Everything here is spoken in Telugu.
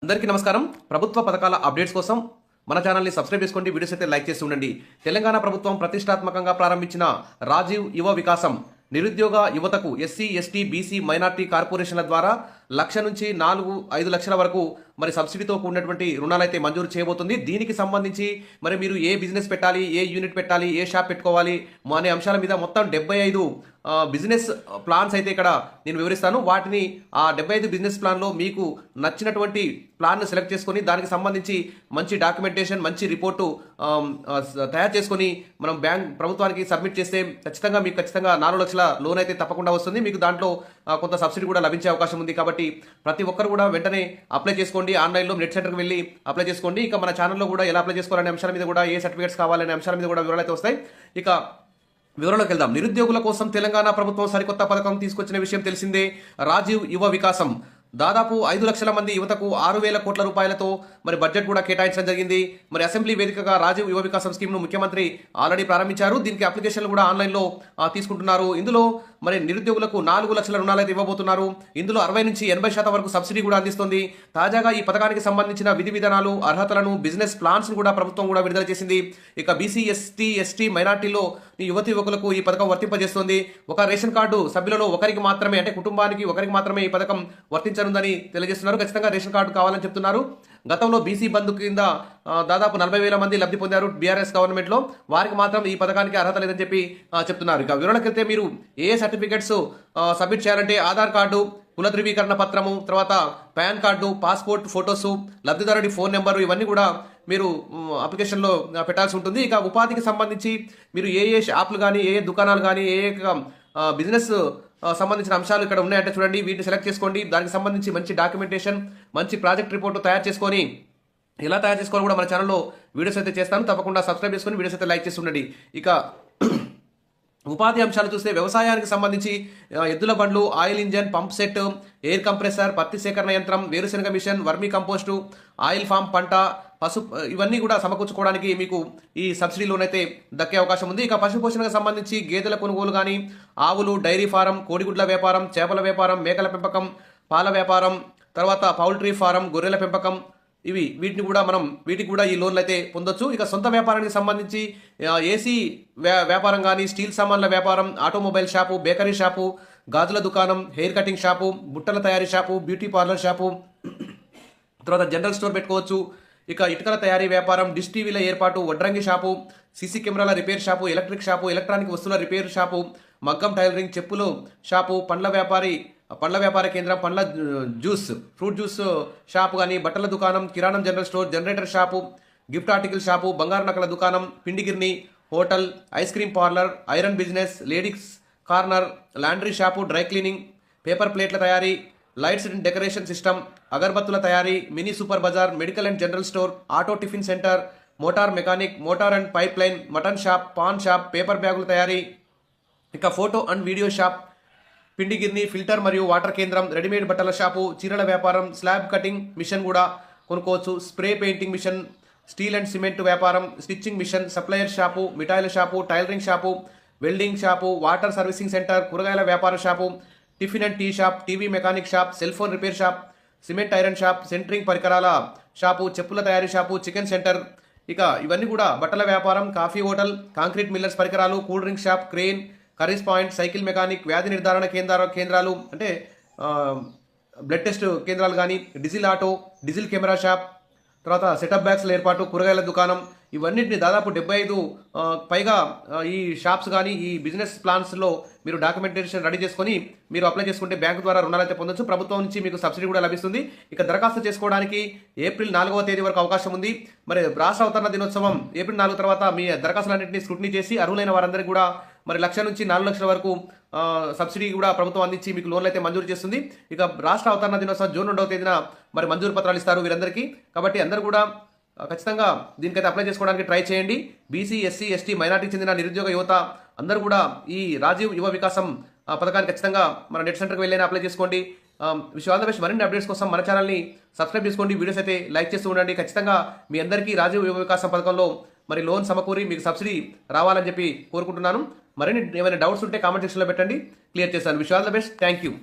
అందరికీ నమస్కారం. ప్రభుత్వ పథకాల అప్డేట్స్ కోసం మన ఛానల్ని సబ్స్క్రైబ్ చేసుకోండి. వీడియోస్ అయితే లైక్ చేసి ఉండండి. తెలంగాణ ప్రభుత్వం ప్రతిష్టాత్మకంగా ప్రారంభించిన రాజీవ్ యువ వికాసం నిరుద్యోగ యువతకు ఎస్సీ, ఎస్టీ, బీసీ, మైనార్టీ కార్పొరేషన్ల ద్వారా 1,00,000 నుంచి 4-5 లక్షల వరకు మరి సబ్సిడీతో కూడినటువంటి రుణాలైతే మంజూరు చేయబోతుంది. దీనికి సంబంధించి మరి మీరు ఏ బిజినెస్ పెట్టాలి, ఏ యూనిట్ పెట్టాలి, ఏ షాప్ పెట్టుకోవాలి అనే అంశాల మీద మొత్తం 75 బిజినెస్ ప్లాన్స్ అయితే ఇక్కడ నేను వివరిస్తాను. వాటిని ఆ 75 బిజినెస్ ప్లాన్లో మీకు నచ్చినటువంటి ప్లాన్ను సెలెక్ట్ చేసుకొని దానికి సంబంధించి మంచి డాక్యుమెంటేషన్, మంచి రిపోర్టు తయారు చేసుకొని మనం బ్యాంక్ ప్రభుత్వానికి సబ్మిట్ చేస్తే ఖచ్చితంగా 4 లక్షల లోన్ అయితే తప్పకుండా వస్తుంది. మీకు దాంట్లో కొంత సబ్సిడీ కూడా లభించే అవకాశం ఉంది. కాబట్టి ప్రతి ఒక్కరు కూడా వెంటనే అప్లై చేసుకోండి. ఆన్లైన్లో నెట్ సెంటర్కి వెళ్ళి అప్లై చేసుకోండి. ఇక మన ఛానల్లో కూడా ఎలా అప్లై చేసుకోవాలనే అంశాల మీద కూడా, ఏ సర్టిఫికేట్స్ కావాలనే అంశాల మీద కూడా వివరాలు అయితే వస్తాయి. ఇక వివరాలకు వెళ్దాం. నిరుద్యోగుల కోసం తెలంగాణ ప్రభుత్వం సరికొత్త పథకం తీసుకొచ్చిన విషయం తెలిసిందే. రాజీవ్ యువ వికాసం దాదాపు 5 లక్షల మంది యువతకు 6,000 కోట్ల రూపాయలతో మరి బడ్జెట్ కూడా కేటాయించడం జరిగింది. మరి అసెంబ్లీ వేదికగా రాజీవ్ యువ వికాసం స్కీమ్ను ముఖ్యమంత్రి ఆల్రెడీ ప్రారంభించారు. దీనికి అప్లికేషన్లు కూడా ఆన్లైన్లో తీసుకుంటున్నారు. ఇందులో మరి నిరుద్యోగులకు 4 లక్షల రుణాలు అయితే ఇవ్వబోతున్నారు. ఇందులో 60 నుంచి 80% వరకు సబ్సిడీ కూడా అందిస్తుంది. తాజాగా ఈ పథకానికి సంబంధించిన విధి విధానాలు, అర్హతలను, బిజినెస్ ప్లాన్స్ కూడా ప్రభుత్వం కూడా విడుదల చేసింది. ఇక బీసీ, ఎస్టీ, మైనార్టీలో యువతి యువకులకు ఈ పథకం వర్తింపజేస్తుంది. ఒక రేషన్ కార్డు సభ్యులలో ఒకరికి మాత్రమే, అంటే కుటుంబానికి ఒకరికి మాత్రమే ఈ పథకం వర్తించనుందని తెలియజేస్తున్నారు. ఖచ్చితంగా రేషన్ కార్డు కావాలని చెప్తున్నారు. గతంలో బీసీ బంధు కింద దాదాపు 40,000 మంది లబ్ధి పొందారు బీఆర్ఎస్ గవర్నమెంట్లో. వారికి మాత్రం ఈ పథకానికి అర్హత లేదని చెప్పి చెప్తున్నారు. ఇక వివరణకి వెళ్తే మీరు ఏ సర్టిఫికెట్స్ సబ్మిట్ చేయాలంటే ఆధార్ కార్డు, కుల ధృవీకరణ పత్రము, తర్వాత పాన్ కార్డు, పాస్పోర్ట్ ఫొటోసు, లబ్ధిదారుడి ఫోన్ నెంబరు, ఇవన్నీ కూడా మీరు అప్లికేషన్లో పెట్టాల్సి ఉంటుంది. ఇక ఉపాధికి సంబంధించి మీరు ఏ షాపులు కానీ, ఏ దుకాణాలు కానీ, ఏ బిజినెస్ సంబంధించిన అంశాలు ఇక్కడ ఉన్నాయంటే చూడండి, వీటిని సెలెక్ట్ చేసుకోండి. దానికి సంబంధించి మంచి డాక్యుమెంటేషన్, మంచి ప్రాజెక్ట్ రిపోర్టు తయారు చేసుకొని, ఎలా తయారు చేసుకోవాలి కూడా మన ఛానల్లో వీడియోస్ అయితే చేస్తాను. తప్పకుండా సబ్స్క్రైబ్ చేసుకొని వీడియోస్ అయితే లైక్ చేసి ఉండండి. ఇక ఉపాధి అంశాలు చూస్తే వ్యవసాయానికి సంబంధించి ఎద్దుల బండ్లు, oil engine, pump set, air compressor, పత్తి సేకరణ యంత్రం, వేరుశెనగ machine, vermicompost, oil palm పంట, ఇవన్నీ కూడా సమకూర్చుకోవడానికి మీకు ఈ సబ్సిడీ లోన్ అయితే దక్కే అవకాశం ఉంది. ఇక పశు పోషణకు సంబంధించి గేదెల కొనుగోలు కానీ, ఆవులు, డైరీ ఫారం, కోడిగుడ్ల వ్యాపారం, చేపల వ్యాపారం, మేకల పెంపకం, పాల వ్యాపారం, తర్వాత పౌల్ట్రీ ఫారం, గొర్రెల పెంపకం, వీటికి కూడా ఈ లోన్లు అయితే పొందొచ్చు. ఇక సొంత వ్యాపారానికి సంబంధించి ఏసీ వ్యాపారం కానీ, స్టీల్ సామాన్ల వ్యాపారం, ఆటోమొబైల్ షాపు, బేకరీ షాపు, గాజుల దుకాణం, హెయిర్ కటింగ్ షాపు, బుట్టల తయారీ షాపు, బ్యూటీ పార్లర్ షాపు, తర్వాత జనరల్ స్టోర్ పెట్టుకోవచ్చు. ఇక ఇటుకల తయారీ వ్యాపారం, డిష్ టీవీల ఏర్పాటు, వడ్రంగి షాపు, సీసీ కెమెరాల repair shop, electric shop, electronic వస్తువుల రిపేర్ షాపు, మగ్గం టైలరింగ్, చెప్పులు షాపు, పండ్ల వ్యాపార కేంద్రం, ఫ్రూట్ జ్యూస్ షాపు కానీ, బట్టల దుకాణం, కిరాణం general store, generator shop, gift article shop, బంగారు నకల దుకాణం, పిండిగిర్ని, hotel, ice cream parlour, iron business, ladies corner, laundry shop, dry cleaning, paper ప్లేట్ల తయారీ, లైట్స్ అండ్ డెకరేషన్ సిస్టమ్, అగర్బత్తుల తయారీ, mini super bazaar, medical and general store, auto tiffin centre, motor mechanic, motor and pipeline, mutton shop, pan shop, paper బ్యాగుల తయారీ, ఇక ఫోటో అండ్ వీడియో షాప్, పిండిగిర్ని, ఫిల్టర్ మరియు వాటర్ కేంద్రం, రెడీమేడ్ బట్టల షాపు, చీరల వ్యాపారం, స్లాబ్ కటింగ్ మిషన్ కూడా కొనుక్కోవచ్చు, spray painting machine, steel and cement వ్యాపారం, స్టిచ్చింగ్ మిషన్, సప్లయర్ షాపు, మిఠాయిల shop, tailoring shop, welding shop, water servicing centre, కూరగాయల వ్యాపార shop, tiffin and tea shop, TV mechanic shop, cell phone repair shop, cement iron shop, centering పరికరాల షాపు, చెప్పుల తయారీ షాపు, చికెన్ సెంటర్. ఇక ఇవన్నీ కూడా బట్టల వ్యాపారం, కాఫీ హోటల్, కాంక్రీట్ మిల్లర్స్ పరికరాలు, cool drink shop, crane, curries point, cycle mechanic, వ్యాధి నిర్ధారణ కేంద్రాలు అంటే బ్లడ్ టెస్ట్ కేంద్రాలు కానీ, diesel auto, diesel camera shop, తర్వాత సెటప్ బ్యాగ్స్ల ఏర్పాటు, కూరగాయల దుకాణం, ఇవన్నింటిని దాదాపు 75 పైగా ఈ షాప్స్ కానీ, ఈ బిజినెస్ ప్లాన్స్లో మీరు డాక్యుమెంటేషన్ రెడీ చేసుకొని మీరు అప్లై చేసుకుంటే బ్యాంకు ద్వారా రుణాలు అయితే పొందొచ్చు. ప్రభుత్వం నుంచి మీకు సబ్సిడీ కూడా లభిస్తుంది. ఇక దరఖాస్తు చేసుకోవడానికి ఏప్రిల్ 4వ తేదీ వరకు అవకాశం ఉంది. మరి రాష్ట్ర అవతరణ దినోత్సవం ఏప్రిల్ 4 తర్వాత మీ దరఖాస్తులన్నింటినీ స్క్రూటినీ చేసి అర్హులైన వారందరికీ కూడా మరి 1,00,000 నుంచి 4 లక్షల వరకు సబ్సిడీ కూడా ప్రభుత్వం అందించి మీకు లోన్లు అయితే మంజూరు చేస్తుంది. ఇక రాష్ట్ర అవతరణ దినోత్సవం జూన్ 2వ తేదీన మరి మంజూరు పత్రాలు ఇస్తారు వీరందరికీ. కాబట్టి అందరూ కూడా ఖచ్చితంగా దీనికైతే అప్లై చేసుకోవడానికి ట్రై చేయండి. బీసీ, ఎస్సీ, ఎస్టీ, మైనార్టీకి చెందిన నిరుద్యోగ యువత అందరూ కూడా ఈ రాజీవ్ యువ వికాసం పథకాన్ని ఖచ్చితంగా మన నెట్ సెంటర్కి వెళ్ళైనా అప్లై చేసుకోండి. Wish all the best. మరిన్ని అప్డేట్స్ కోసం మన ఛానల్ని సబ్స్క్రైబ్ చేసుకోండి, వీడియోస్ అయితే లైక్ చేస్తూ ఉండండి. ఖచ్చితంగా మీ అందరికీ రాజీవ్ యువ వికాసం పథకంలో మరి లోన్ సమకూరి మీకు సబ్సిడీ రావాలని చెప్పి కోరుకుంటున్నాను. మరిన్ని ఏమైనా డౌట్స్ ఉంటే కామెంట్ సెక్షన్లో పెట్టండి, క్లియర్ చేస్తాను. Wish all the best. Thank you.